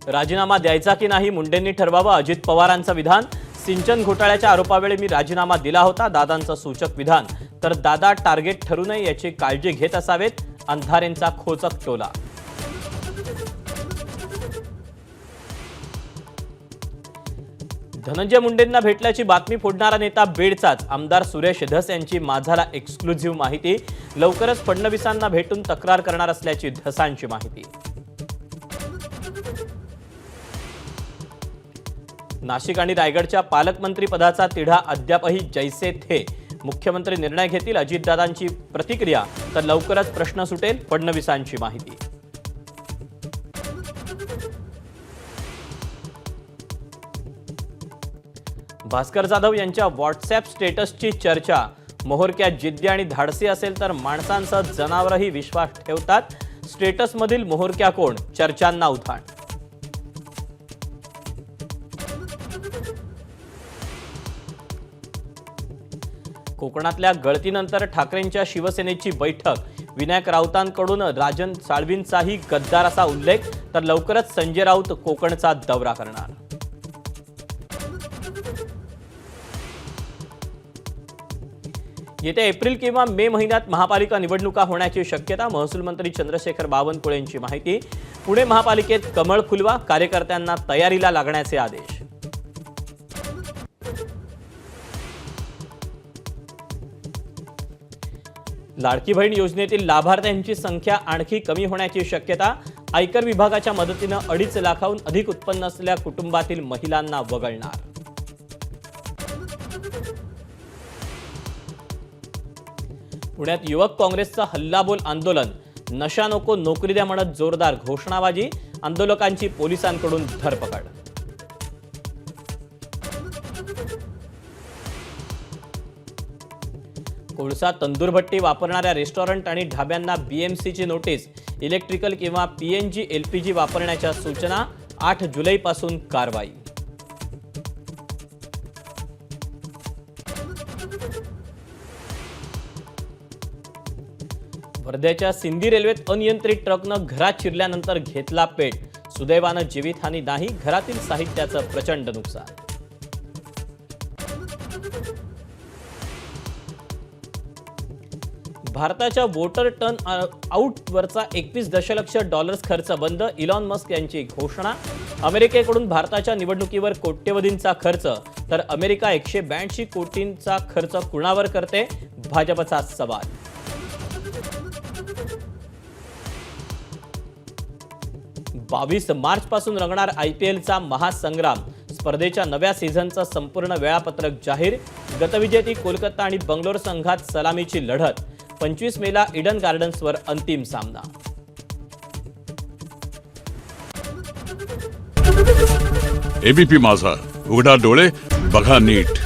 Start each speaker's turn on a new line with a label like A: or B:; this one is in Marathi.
A: राजीनामा द्यायचा की नाही मुंडेंनी ठरवावं, अजित पवारांचं विधान। सिंचन घोटाळ्याच्या आरोपावेळी मी राजीनामा दिला होता, दादांचं सूचक विधान। तर दादा टार्गेट ठरू नये याची काळजी घेत असावेत, अंधारेंचा खोचक टोला। धनंजय मुंडेंना भेटल्याची बातमी फोडणारा नेता बीडचाच, आमदार सुरेश धस यांची माझाला एक्सक्लुझिव्ह माहिती। लवकरच फडणवीसांना भेटून तक्रार करणार असल्याची धसांची माहिती। नाशिक आणि रायगडच्या पालकमंत्री पदाचा तिढा अद्यापही जैसे थे, मुख्यमंत्री निर्णय घेतील, अजितदादांची प्रतिक्रिया। तर लवकरच प्रश्न सुटेल, फडणवीसांची माहिती। भास्कर जाधव यांच्या व्हॉट्सअॅप स्टेटसची चर्चा, मोहरक्या जिद्दी आणि धाडसी असेल तर माणसांसह जनावरही विश्वास ठेवतात, स्टेटसमधील मोहरक्या कोण, चर्चांना उधाण। कोकणातल्या गळतीनंतर ठाकरेंच्या शिवसेनेची बैठक, विनायक राऊतांकडून राजन साळवींचाही गद्दार असा उल्लेख। तर लवकरच संजय राऊत कोकणचा दौरा करणार। येत्या एप्रिल किंवा मे महिन्यात महापालिका निवडणुका होण्याची शक्यता, महसूल मंत्री चंद्रशेखर बावनकुळेंची माहिती। पुणे महापालिकेत कमळ फुलवा, कार्यकर्त्यांना तयारीला लागण्याचे आदेश। लाडकी बहीण योजनेतील लाभार्थ्यांची संख्या आणखी कमी होण्याची शक्यता, आयकर विभागाच्या मदतीने 2.5 लाखाहून अधिक उत्पन्न असलेल्या कुटुंबातील महिलांना वगळणार। पुण्यात युवक काँग्रेसचं हल्लाबोल आंदोलन, नशा नको नोकरी द्या म्हणत जोरदार घोषणाबाजी, आंदोलकांची पोलिसांकडून धरपकड। कोळसा तंदूरभट्टी वापरणाऱ्या रेस्टॉरंट आणि ढाब्यांना बीएमसीची नोटीस, इलेक्ट्रिकल किंवा पीएनजी एलपीजी वापरण्याच्या सूचना, 8 जुलैपासून कारवाई। वर्ध्याच्या सिंदी रेल्वेत अनियंत्रित ट्रकनं घरात शिरल्यानंतर घेतला पेट, सुदैवानं जीवितहानी नाही, घरातील साहित्याचं प्रचंड नुकसान। भारताच्या वोटर टर्न आउटवरचा 21 दशलक्ष डॉलर्स खर्च बंद, इलॉन मस्क यांची घोषणा। अमेरिकेकडून भारताच्या निवडणुकीवर कोट्यवधींचा खर्च, तर अमेरिका 182 कोटींचा खर्च कुणावर करते, भाजपचा सवाल। बावीस मार्च पासून रंगणार आयपीएलचा महासंग्राम, स्पर्धेच्या नव्या सीझनचं संपूर्ण वेळापत्रक जाहीर। गतविजेती कोलकाता आणि बंगलोर संघात सलामीची लढत, 25 मेला ईडन गार्डन्सवर अंतिम सामना।
B: एबीपी माझा, उघडा डोळे बघा नीट।